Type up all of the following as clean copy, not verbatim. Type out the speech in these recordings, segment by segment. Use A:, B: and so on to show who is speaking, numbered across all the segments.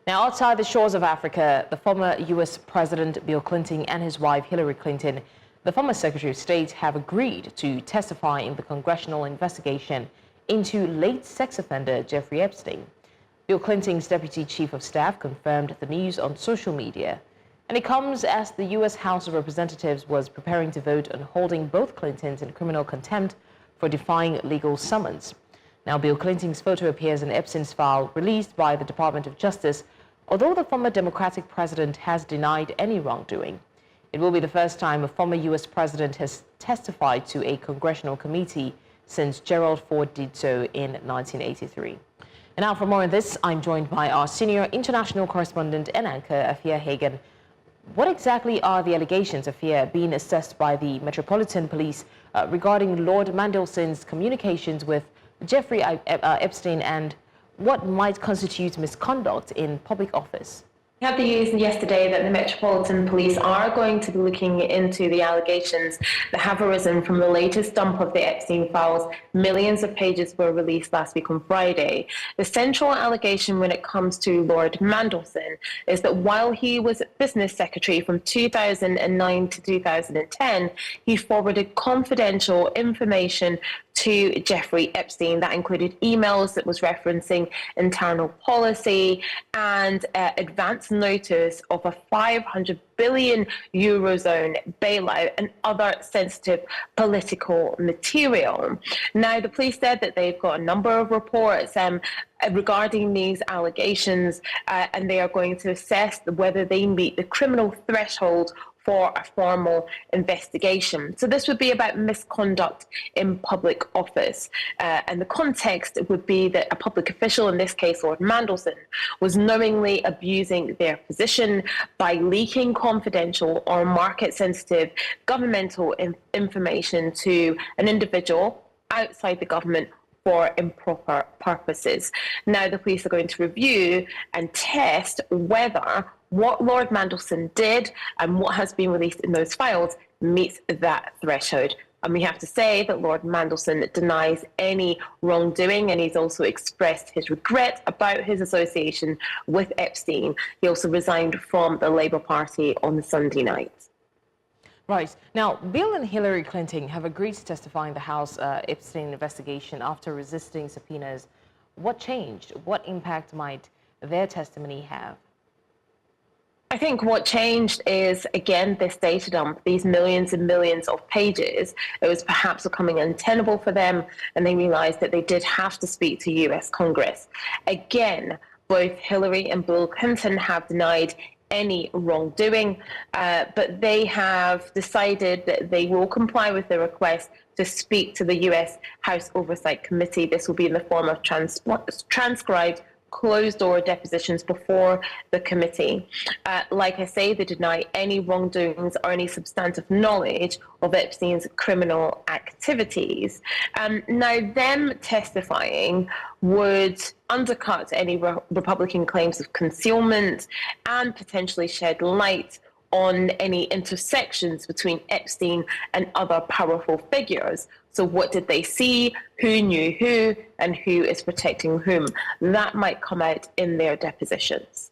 A: Now, outside the shores of Africa, the former U.S. President Bill Clinton and his wife Hillary Clinton, the former Secretary of State, have agreed to testify in the congressional investigation into late sex offender Jeffrey Epstein. Bill Clinton's Deputy Chief of Staff confirmed the news on social media, and it comes as the U.S. House of Representatives was preparing to vote on holding both Clintons in criminal contempt for defying legal summons. Now, Bill Clinton's photo appears in Epstein's file released by the Department of Justice, although the former Democratic president has denied any wrongdoing. It will be the first time a former U.S. president has testified to a congressional committee since Gerald Ford did so in 1983. And now for more on this, I'm joined by our senior international correspondent and anchor, Afua Hagan. What exactly are the allegations, Afua, being assessed by the Metropolitan Police regarding Lord Mandelson's communications with Jeffrey Epstein, and what might constitute misconduct in public office?
B: We had the news yesterday that the Metropolitan Police are going to be looking into the allegations that have arisen from the latest dump of the Epstein files. Millions of pages were released last week on Friday. The central allegation when it comes to Lord Mandelson is that while he was business secretary from 2009 to 2010, he forwarded confidential information to Jeffrey Epstein. That included emails that was referencing internal policy and advance notice of a 500 billion Eurozone bailout and other sensitive political material. Now, the police said that they've got a number of reports regarding these allegations, and they are going to assess whether they meet the criminal threshold for a formal investigation. So this would be about misconduct in public office. And the context would be that a public official, in this case Lord Mandelson, was knowingly abusing their position by leaking confidential or market-sensitive governmental information to an individual outside the government for improper purposes. Now, the police are going to review and test whether what Lord Mandelson did and what has been released in those files meets that threshold. And we have to say that Lord Mandelson denies any wrongdoing, and he's also expressed his regret about his association with Epstein. He also resigned from the Labour Party on Sunday night.
A: Right. Now, Bill and Hillary Clinton have agreed to testify in the House Epstein investigation after resisting subpoenas. What changed? What impact might their testimony have?
B: I think what changed is, again, this data dump, these millions and millions of pages. It was perhaps becoming untenable for them, and they realized that they did have to speak to US Congress. Again, both Hillary and Bill Clinton have denied any wrongdoing, but they have decided that they will comply with the request to speak to the US House Oversight Committee. This will be in the form of transcribed closed-door depositions before the committee. Like I say, they deny any wrongdoings or any substantive knowledge of Epstein's criminal activities. Now, them testifying would undercut any Republican claims of concealment and potentially shed light on any intersections between Epstein and other powerful figures. So what did they see? Who knew who? And who is protecting whom? That might come out in their depositions.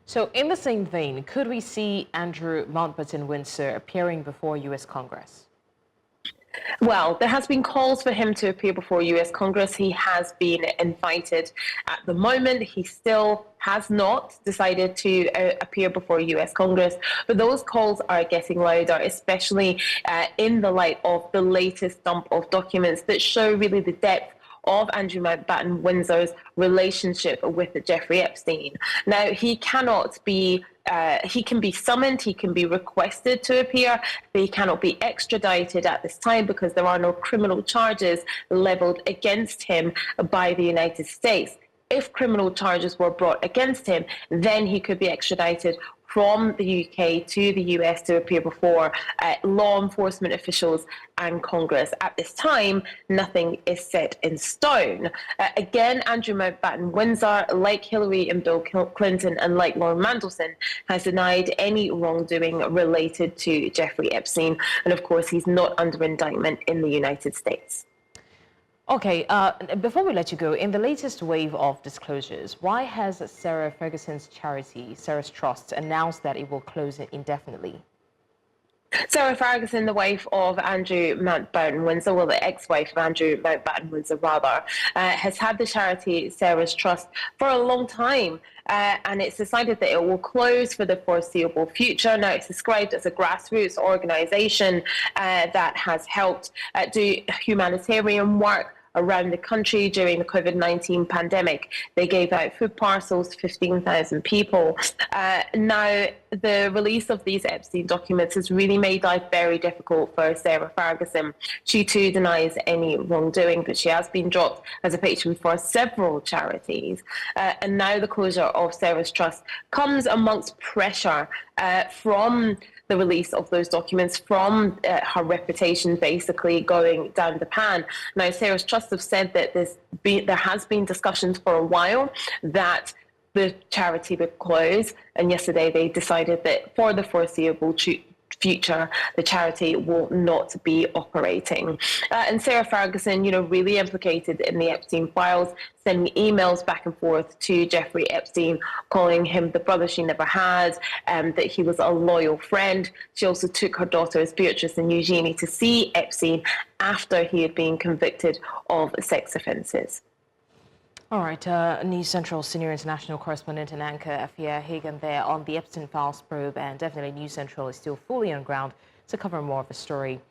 A: So in the same vein, could we see Andrew Mountbatten-Windsor appearing before U.S. Congress?
B: Well, there has been calls for him to appear before US Congress. He has been invited. At the moment, he still has not decided to appear before US Congress, but those calls are getting louder, especially in the light of the latest dump of documents that show really the depth of Andrew Mountbatten-Windsor's relationship with Jeffrey Epstein. Now, he cannot be he can be summoned, he can be requested to appear, but he cannot be extradited at this time because there are no criminal charges leveled against him by the United States. If criminal charges were brought against him, then he could be extradited from the UK to the US to appear before law enforcement officials and Congress. At this time, nothing is set in stone. Again, Andrew Mountbatten-Windsor, like Hillary and Bill Clinton and like Lord Mandelson, has denied any wrongdoing related to Jeffrey Epstein. And of course, he's not under indictment in the United States.
A: Okay, before we let you go, in the latest wave of disclosures, why has Sarah Ferguson's charity, Sarah's Trust, announced that it will close indefinitely?
B: Sarah Ferguson, the wife of Andrew Mountbatten-Windsor, well, the ex-wife of Andrew Mountbatten-Windsor, rather, has had the charity Sarah's Trust for a long time. And it's decided that it will close for the foreseeable future. Now, it's described as a grassroots organisation that has helped do humanitarian work around the country during the COVID-19 pandemic. They gave out food parcels to 15,000 people. Now, the release of these Epstein documents has really made life very difficult for Sarah Ferguson. She too denies any wrongdoing, but she has been dropped as a patron for several charities. And now the closure of Sarah's Trust comes amongst pressure from the release of those documents, from her reputation basically going down the pan. Now, Sarah's Trust have said that there has been discussions for a while that the charity would close, and yesterday they decided that for the foreseeable future, the charity will not be operating. And Sarah Ferguson, really implicated in the Epstein files, sending emails back and forth to Jeffrey Epstein, calling him the brother she never had, that he was a loyal friend. She also took her daughters, Beatrice and Eugenie, to see Epstein after he had been convicted of sex offences.
A: All right, News Central senior international correspondent and anchor Afua Hagan there on the Epstein files probe, and definitely News Central is still fully on ground to cover more of the story.